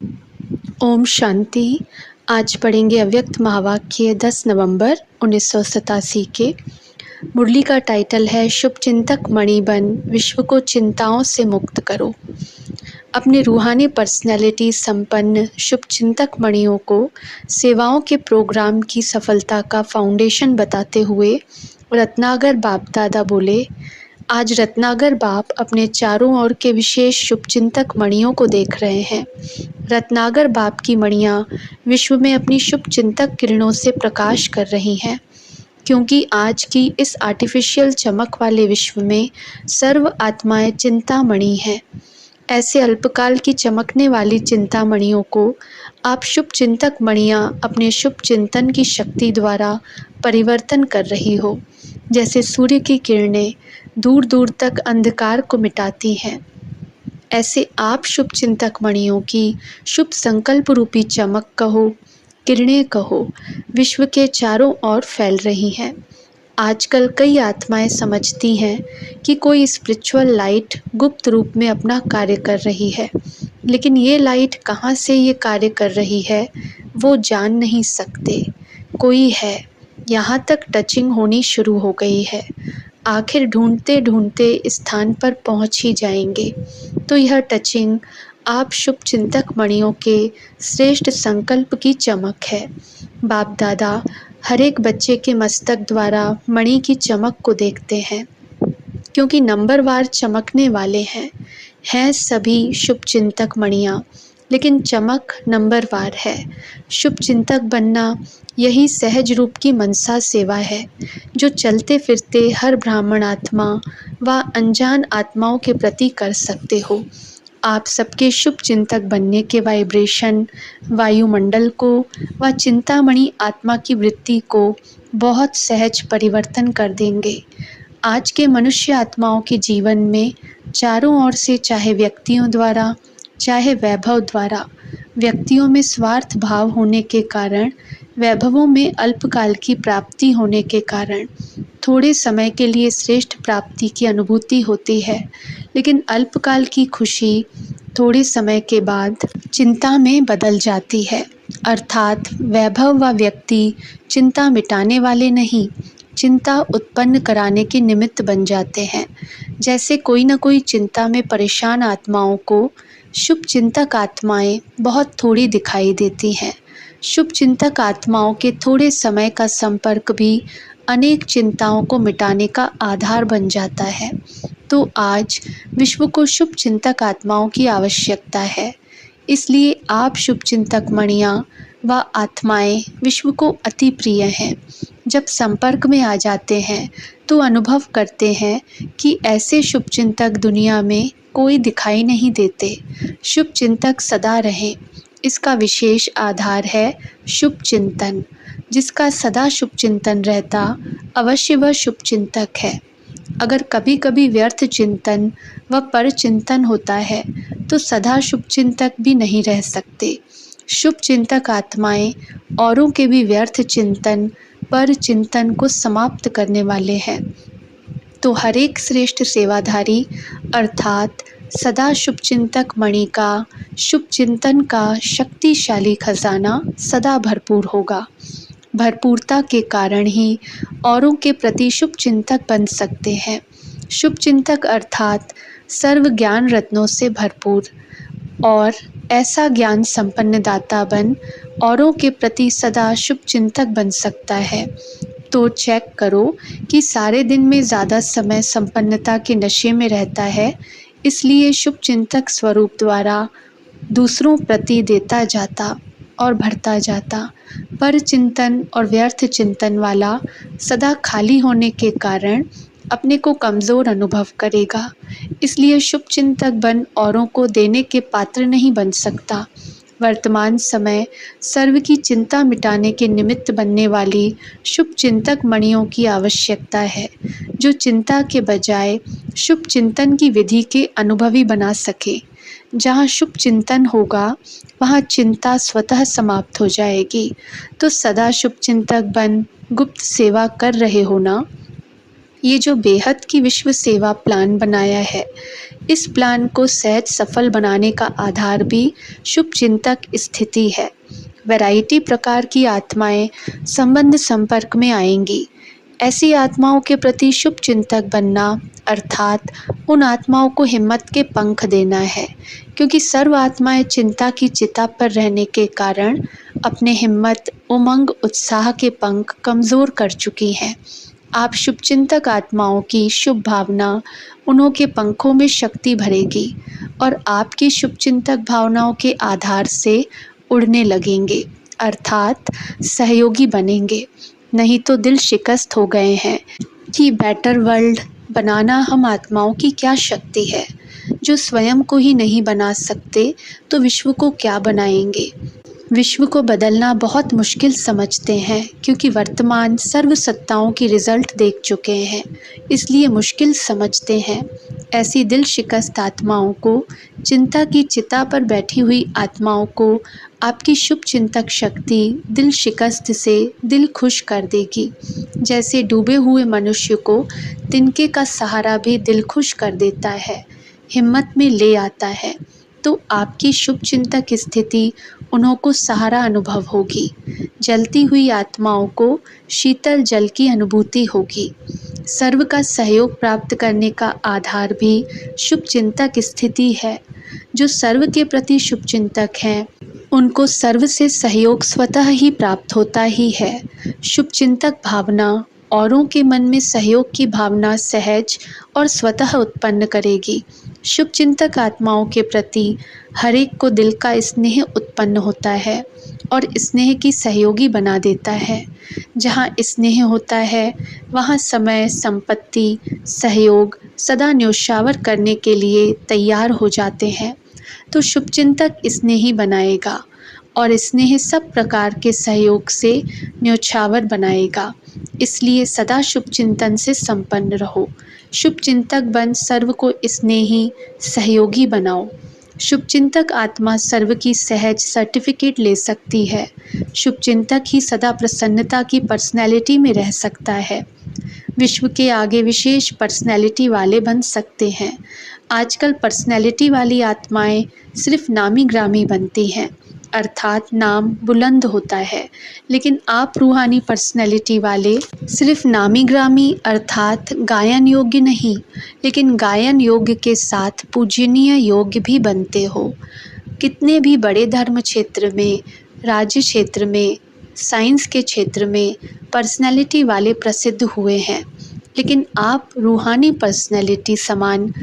ओम शांति। आज पढ़ेंगे अव्यक्त महावाक्य 10 नवंबर 1987 के। मुरली का टाइटल है शुभ चिंतक मणि बन विश्व को चिंताओं से मुक्त करो। अपने रूहानी पर्सनैलिटी संपन्न शुभ चिंतक मणियों को सेवाओं के प्रोग्राम की सफलता का फाउंडेशन बताते हुए रत्नागर बाप दादा बोले, आज रत्नागर बाप अपने चारों ओर के विशेष शुभचिंतक मणियों को देख रहे हैं। रत्नागर बाप की मणियाँ विश्व में अपनी शुभचिंतक किरणों से प्रकाश कर रही हैं, क्योंकि आज की इस आर्टिफिशियल चमक वाले विश्व में सर्व आत्माएं चिंतामणि हैं। ऐसे अल्पकाल की चमकने वाली चिंतामणियों को आप शुभचिंतक मणियाँ अपने शुभ चिंतन की शक्ति द्वारा परिवर्तन कर रही हो, जैसे सूर्य की किरणें दूर दूर तक अंधकार को मिटाती हैं। ऐसे आप शुभ चिंतक मणियों की शुभ संकल्प रूपी चमक कहो, किरणें कहो, विश्व के चारों ओर फैल रही हैं। आजकल कई आत्माएं समझती हैं कि कोई स्पिरिचुअल लाइट गुप्त रूप में अपना कार्य कर रही है, लेकिन ये लाइट कहाँ से ये कार्य कर रही है वो जान नहीं सकते। कोई है, यहाँ तक टचिंग होनी शुरू हो गई है। आखिर ढूंढते ढूंढते इस स्थान पर पहुँच ही जाएंगे। तो यह टचिंग आप शुभ चिंतक मणियों के श्रेष्ठ संकल्प की चमक है। बाप दादा हर एक बच्चे के मस्तक द्वारा मणि की चमक को देखते हैं, क्योंकि नंबरवार चमकने वाले हैं सभी शुभ चिंतक मणियाँ, लेकिन चमक नंबरवार है। शुभ चिंतक बनना यही सहज रूप की मनसा सेवा है, जो चलते फिरते हर ब्राह्मण आत्मा व अनजान आत्माओं के प्रति कर सकते हो। आप सबके शुभ चिंतक बनने के वाइब्रेशन वायुमंडल को व चिंतामणि आत्मा की वृत्ति को बहुत सहज परिवर्तन कर देंगे। आज के मनुष्य आत्माओं के जीवन में चारों ओर से, चाहे व्यक्तियों द्वारा चाहे वैभव द्वारा, व्यक्तियों में स्वार्थ भाव होने के कारण, वैभवों में अल्पकाल की प्राप्ति होने के कारण थोड़े समय के लिए श्रेष्ठ प्राप्ति की अनुभूति होती है, लेकिन अल्पकाल की खुशी थोड़े समय के बाद चिंता में बदल जाती है। अर्थात वैभव व व्यक्ति चिंता मिटाने वाले नहीं, चिंता उत्पन्न कराने के निमित्त बन जाते हैं। जैसे कोई न कोई चिंता में परेशान आत्माओं को शुभ चिंतक आत्माएं बहुत थोड़ी दिखाई देती हैं। शुभ चिंतक आत्माओं के थोड़े समय का संपर्क भी अनेक चिंताओं को मिटाने का आधार बन जाता है। तो आज विश्व को शुभ चिंतक आत्माओं की आवश्यकता है, इसलिए आप शुभ चिंतक मणियाँ व आत्माएं विश्व को अति प्रिय हैं। जब संपर्क में आ जाते हैं तो अनुभव करते हैं कि ऐसे शुभ चिंतक दुनिया में कोई दिखाई नहीं देते। शुभ चिंतक सदा रहें, इसका विशेष आधार है शुभ चिंतन। जिसका सदा शुभ चिंतन रहता, अवश्य वह शुभ चिंतक है। अगर कभी कभी व्यर्थ चिंतन व पर चिंतन होता है तो सदा शुभ चिंतक भी नहीं रह सकते। शुभ चिंतक आत्माएं औरों के भी व्यर्थ चिंतन पर चिंतन को समाप्त करने वाले हैं। तो हर एक श्रेष्ठ सेवाधारी अर्थात सदा शुभ चिंतक मणि का शुभ चिंतन का शक्तिशाली खजाना सदा भरपूर होगा। भरपूरता के कारण ही औरों के प्रति शुभ चिंतक बन सकते हैं। शुभ चिंतक अर्थात सर्व ज्ञान रत्नों से भरपूर और ऐसा ज्ञान संपन्न दाता बन औरों के प्रति सदा शुभ चिंतक बन सकता है। तो चेक करो कि सारे दिन में ज़्यादा समय संपन्नता के नशे में रहता है, इसलिए शुभ चिंतक स्वरूप द्वारा दूसरों प्रति देता जाता और भरता जाता। पर चिंतन और व्यर्थ चिंतन वाला सदा खाली होने के कारण अपने को कमज़ोर अनुभव करेगा, इसलिए शुभ चिंतक बन औरों को देने के पात्र नहीं बन सकता। वर्तमान समय सर्व की चिंता मिटाने के निमित्त बनने वाली शुभ चिंतक मणियों की आवश्यकता है, जो चिंता के बजाय शुभ चिंतन की विधि के अनुभवी बना सके। जहाँ शुभ चिंतन होगा वहाँ चिंता स्वतः समाप्त हो जाएगी। तो सदा शुभ चिंतक बन गुप्त सेवा कर रहे हो ना। ये जो बेहद की विश्व सेवा प्लान बनाया है, इस प्लान को सहज सफल बनाने का आधार भी शुभ चिंतक स्थिति है। वैरायटी प्रकार की आत्माएं संबंध संपर्क में आएंगी। ऐसी आत्माओं के प्रति शुभ चिंतक बनना अर्थात उन आत्माओं को हिम्मत के पंख देना है, क्योंकि सर्व आत्माएं चिंता की चिता पर रहने के कारण अपने हिम्मत, उमंग, उत्साह के पंख कमजोर कर चुकी हैं। आप शुभचिंतक आत्माओं की शुभ भावना उन्हों के पंखों में शक्ति भरेगी और आपकी शुभचिंतक भावनाओं के आधार से उड़ने लगेंगे, अर्थात सहयोगी बनेंगे। नहीं तो दिल शिकस्त हो गए हैं कि बेटर वर्ल्ड बनाना हम आत्माओं की क्या शक्ति है। जो स्वयं को ही नहीं बना सकते तो विश्व को क्या बनाएंगे। विश्व को बदलना बहुत मुश्किल समझते हैं, क्योंकि वर्तमान सर्व सत्ताओं की रिजल्ट देख चुके हैं, इसलिए मुश्किल समझते हैं। ऐसी दिल शिकस्त आत्माओं को, चिंता की चिता पर बैठी हुई आत्माओं को आपकी शुभ चिंतक शक्ति दिल शिकस्त से दिल खुश कर देगी। जैसे डूबे हुए मनुष्य को तिनके का सहारा भी दिल खुश कर देता है, हिम्मत में ले आता है, तो आपकी शुभ चिंतक स्थिति उन्हों को सहारा अनुभव होगी। जलती हुई आत्माओं को शीतल जल की अनुभूति होगी। सर्व का सहयोग प्राप्त करने का आधार भी शुभ चिंतक स्थिति है। जो सर्व के प्रति शुभ चिंतक हैं, उनको सर्व से सहयोग स्वतः ही प्राप्त होता ही है। शुभ चिंतक भावना औरों के मन में सहयोग की भावना सहज और स्वतः उत्पन्न करेगी। शुभ चिंतक आत्माओं के प्रति हर एक को दिल का स्नेह उत्पन्न होता है और स्नेह की सहयोगी बना देता है। जहाँ स्नेह होता है वहाँ समय, संपत्ति, सहयोग सदा न्योछावर करने के लिए तैयार हो जाते हैं। तो शुभ चिंतक स्नेही बनाएगा और स्नेह सब प्रकार के सहयोग से न्योछावर बनाएगा। इसलिए सदा शुभ चिंतन से संपन्न रहो। शुभ चिंतक बन सर्व को स्नेही सहयोगी बनाओ। शुभ चिंतक आत्मा सर्व की सहज सर्टिफिकेट ले सकती है। शुभ चिंतक ही सदा प्रसन्नता की पर्सनैलिटी में रह सकता है। विश्व के आगे विशेष पर्सनैलिटी वाले बन सकते हैं। आजकल पर्सनैलिटी वाली आत्माएं सिर्फ नामी ग्रामी बनती हैं, अर्थात नाम बुलंद होता है, लेकिन आप रूहानी पर्सनैलिटी वाले सिर्फ नामी ग्रामी अर्थात गायन योग्य नहीं, लेकिन गायन योग्य के साथ पूजनीय योग्य भी बनते हो। कितने भी बड़े धर्म क्षेत्र में, राज्य क्षेत्र में, साइंस के क्षेत्र में पर्सनैलिटी वाले प्रसिद्ध हुए हैं, लेकिन आप रूहानी पर्सनैलिटी समान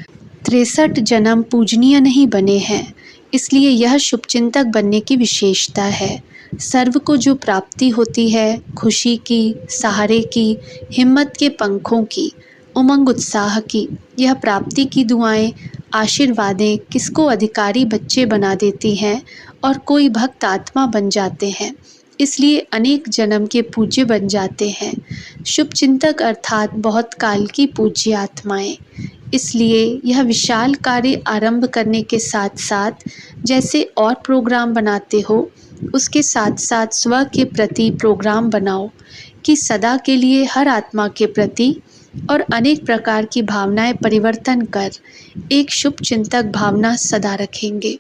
63 जन्म पूजनीय नहीं बने हैं। इसलिए यह शुभचिंतक बनने की विशेषता है। सर्व को जो प्राप्ति होती है, खुशी की, सहारे की, हिम्मत के पंखों की, उमंग उत्साह की, यह प्राप्ति की दुआएं, आशीर्वादें किसको अधिकारी बच्चे बना देती हैं और कोई भक्त आत्मा बन जाते हैं। इसलिए अनेक जन्म के पूज्य बन जाते हैं। शुभचिंतक अर्थात बहुत काल की पूज्य आत्माएं। इसलिए यह विशाल कार्य आरंभ करने के साथ साथ जैसे और प्रोग्राम बनाते हो, उसके साथ साथ स्व के प्रति प्रोग्राम बनाओ कि सदा के लिए हर आत्मा के प्रति और अनेक प्रकार की भावनाएं परिवर्तन कर एक शुभ चिंतक भावना सदा रखेंगे।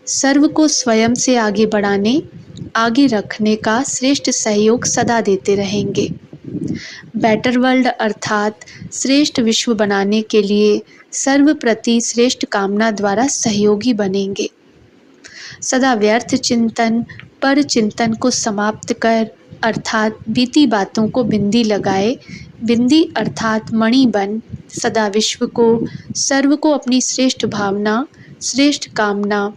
सर्व को स्वयं से आगे बढ़ाने, आगे रखने का श्रेष्ठ सहयोग सदा देते रहेंगे। बेटर वर्ल्ड अर्थात श्रेष्ठ विश्व बनाने के लिए सर्व प्रति श्रेष्ठ कामना द्वारा सहयोगी बनेंगे। सदा व्यर्थ चिंतन, पर चिंतन को समाप्त कर अर्थात बीती बातों को बिंदी लगाए, बिंदी अर्थात मणि बन सदा विश्व को, सर्व को अपनी श्रेष्ठ भावना, श्रेष्ठ कामना,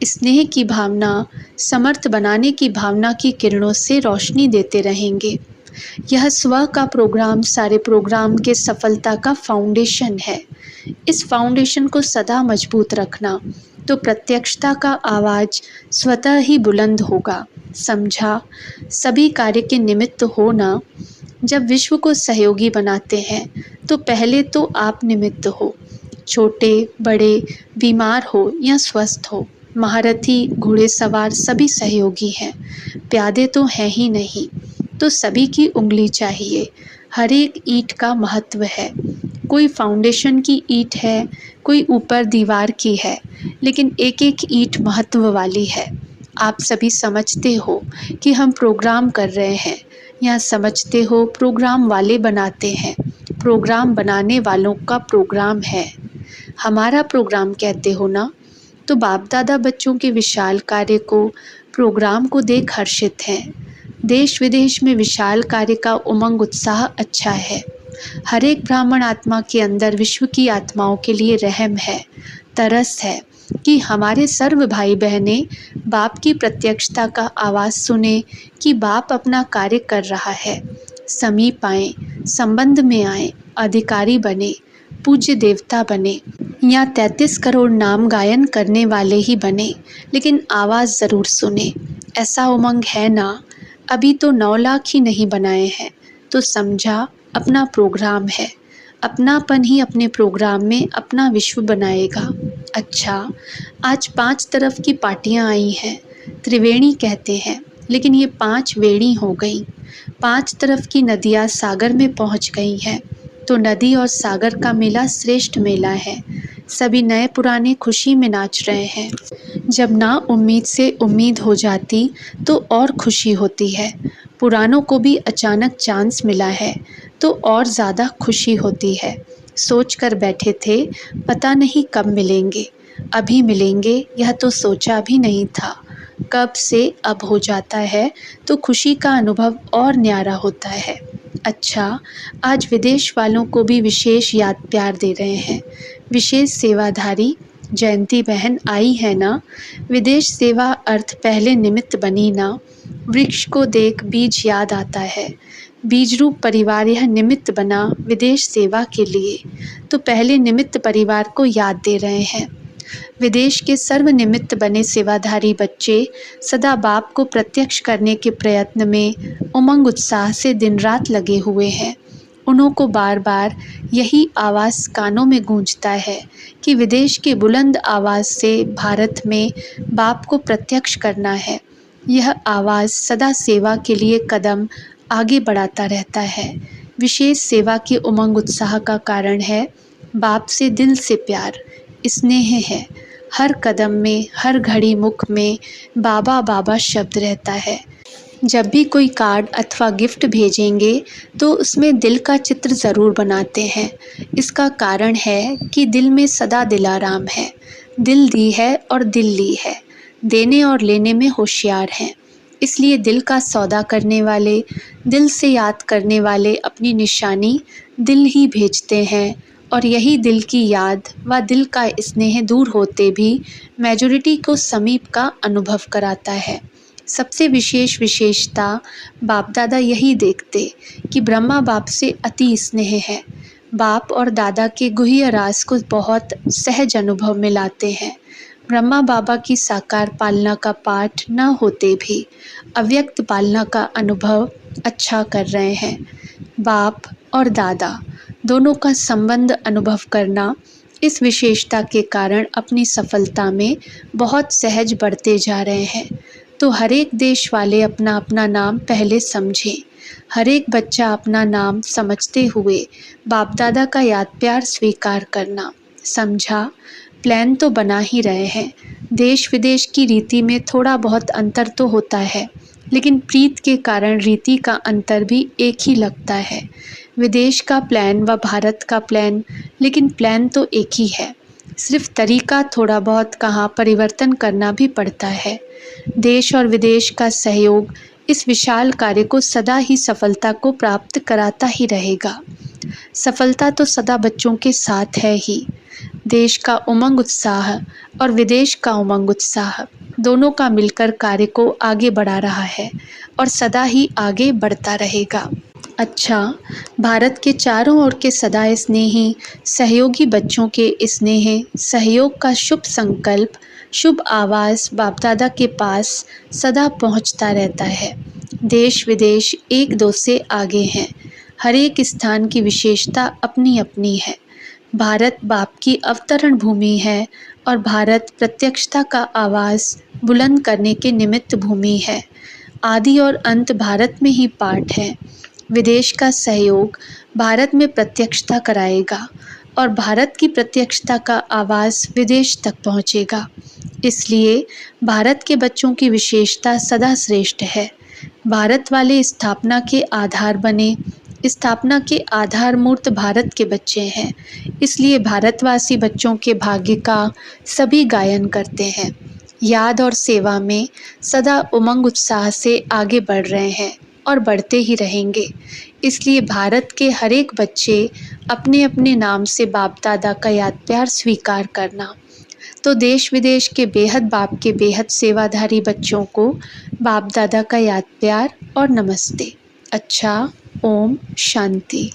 स्नेह की भावना, समर्थ बनाने की भावना की किरणों से रोशनी देते रहेंगे। यह स्व का प्रोग्राम सारे प्रोग्राम के सफलता का फाउंडेशन है। इस फाउंडेशन को सदा मजबूत रखना तो प्रत्यक्षता का आवाज़ स्वतः ही बुलंद होगा। समझा? सभी कार्य के निमित्त होना। जब विश्व को सहयोगी बनाते हैं तो पहले तो आप निमित्त हो। छोटे बड़े, बीमार हो या स्वस्थ हो, महारथी घोड़ेसवार सभी सहयोगी हैं। प्यादे तो हैं ही नहीं, तो सभी की उंगली चाहिए। हर एक ईंट का महत्व है। कोई फाउंडेशन की ईंट है, कोई ऊपर दीवार की है, लेकिन एक एक ईंट महत्व वाली है। आप सभी समझते हो कि हम प्रोग्राम कर रहे हैं, या समझते हो प्रोग्राम वाले बनाते हैं। प्रोग्राम बनाने वालों का प्रोग्राम है, हमारा प्रोग्राम कहते हो ना। तो बाप दादा बच्चों के विशाल कार्य को, प्रोग्राम को देख हर्षित हैं। देश विदेश में विशाल कार्य का उमंग उत्साह अच्छा है। हर एक ब्राह्मण आत्मा के अंदर विश्व की आत्माओं के लिए रहम है, तरस है कि हमारे सर्व भाई बहनें बाप की प्रत्यक्षता का आवाज़ सुने कि बाप अपना कार्य कर रहा है। समीप आए, संबंध में आए, अधिकारी बने, पूज्य देवता बने, या 33 करोड़ नाम गायन करने वाले ही बने, लेकिन आवाज़ ज़रूर सुने। ऐसा उमंग है ना। अभी तो 9 लाख ही नहीं बनाए हैं, तो समझा अपना प्रोग्राम है। अपनापन ही अपने प्रोग्राम में अपना विश्व बनाएगा। अच्छा, आज 5 तरफ की पार्टियां आई हैं, त्रिवेणी कहते हैं, लेकिन ये 5 वेणी हो गई। 5 तरफ की नदियाँ सागर में पहुँच गई हैं, तो नदी और सागर का मेला श्रेष्ठ मेला है। सभी नए पुराने खुशी में नाच रहे हैं। जब ना उम्मीद से उम्मीद हो जाती तो और खुशी होती है। पुरानों को भी अचानक चांस मिला है तो और ज़्यादा खुशी होती है। सोच कर बैठे थे पता नहीं कब मिलेंगे, अभी मिलेंगे यह तो सोचा भी नहीं था। कब से अब हो जाता है तो खुशी का अनुभव और न्यारा होता है। अच्छा, आज विदेश वालों को भी विशेष याद प्यार दे रहे हैं। विशेष सेवाधारी जयंती बहन आई है ना। विदेश सेवा अर्थ पहले निमित्त बनी ना। वृक्ष को देख बीज याद आता है। बीज रूप परिवार यह निमित्त बना विदेश सेवा के लिए, तो पहले निमित्त परिवार को याद दे रहे हैं। विदेश के सर्व निमित्त बने सेवाधारी बच्चे सदा बाप को प्रत्यक्ष करने के प्रयत्न में उमंग उत्साह से दिन रात लगे हुए हैं। उन्हों को बार बार यही आवाज़ कानों में गूंजता है कि विदेश के बुलंद आवाज़ से भारत में बाप को प्रत्यक्ष करना है। यह आवाज़ सदा सेवा के लिए कदम आगे बढ़ाता रहता है। विशेष सेवा के उमंग उत्साह का कारण है बाप से दिल से प्यार, स्नेह है। हर कदम में, हर घड़ी मुख में बाबा बाबा शब्द रहता है। जब भी कोई कार्ड अथवा गिफ्ट भेजेंगे तो उसमें दिल का चित्र ज़रूर बनाते हैं। इसका कारण है कि दिल में सदा दिलाराम है। दिल दी है और दिल ली है, देने और लेने में होशियार हैं। इसलिए दिल का सौदा करने वाले, दिल से याद करने वाले अपनी निशानी दिल ही भेजते हैं, और यही दिल की याद व दिल का स्नेह दूर होते भी मेजॉरिटी को समीप का अनुभव कराता है। सबसे विशेष विशेषता बाप दादा यही देखते कि ब्रह्मा बाप से अति स्नेह है। बाप और दादा के गुह्य राज को बहुत सहज अनुभव में लाते हैं। ब्रह्मा बाबा की साकार पालना का पाठ न होते भी अव्यक्त पालना का अनुभव अच्छा कर रहे हैं। बाप और दादा दोनों का संबंध अनुभव करना इस विशेषता के कारण अपनी सफलता में बहुत सहज बढ़ते जा रहे हैं। तो हर एक देश वाले अपना अपना नाम पहले समझें। हर एक बच्चा अपना नाम समझते हुए बाप दादा का याद प्यार स्वीकार करना। समझा, प्लान तो बना ही रहे हैं। देश विदेश की रीति में थोड़ा बहुत अंतर तो होता है, लेकिन प्रीत के कारण रीति का अंतर भी एक ही लगता है। विदेश का प्लान व भारत का प्लान, लेकिन प्लान तो एक ही है। सिर्फ तरीका थोड़ा बहुत कहाँ परिवर्तन करना भी पड़ता है। देश और विदेश का सहयोग इस विशाल कार्य को सदा ही सफलता को प्राप्त कराता ही रहेगा। सफलता तो सदा बच्चों के साथ है ही। देश का उमंग उत्साह और विदेश का उमंग उत्साह दोनों का मिलकर कार्य को आगे बढ़ा रहा है और सदा ही आगे बढ़ता रहेगा। अच्छा, भारत के चारों ओर के सदा स्नेही सहयोगी बच्चों के स्नेह सहयोग का शुभ संकल्प, शुभ आवाज़ बाप दादा के पास सदा पहुंचता रहता है। देश विदेश एक दो से आगे हैं। हर एक स्थान की विशेषता अपनी अपनी है। भारत बाप की अवतरण भूमि है और भारत प्रत्यक्षता का आवाज़ बुलंद करने के निमित्त भूमि है। आदि और अंत भारत में ही पाठ है। विदेश का सहयोग भारत में प्रत्यक्षता कराएगा और भारत की प्रत्यक्षता का आवाज़ विदेश तक पहुंचेगा। इसलिए भारत के बच्चों की विशेषता सदा श्रेष्ठ है। भारत वाले स्थापना के आधार बने, स्थापना के आधार मूर्त भारत के बच्चे हैं। इसलिए भारतवासी बच्चों के भाग्य का सभी गायन करते हैं। याद और सेवा में सदा उमंग उत्साह से आगे बढ़ रहे हैं और बढ़ते ही रहेंगे। इसलिए भारत के हर एक बच्चे अपने अपने नाम से बाप दादा का याद प्यार स्वीकार करना। तो देश विदेश के बेहद बाप के बेहद सेवाधारी बच्चों को बाप दादा का याद प्यार और नमस्ते। अच्छा, ओम शांति।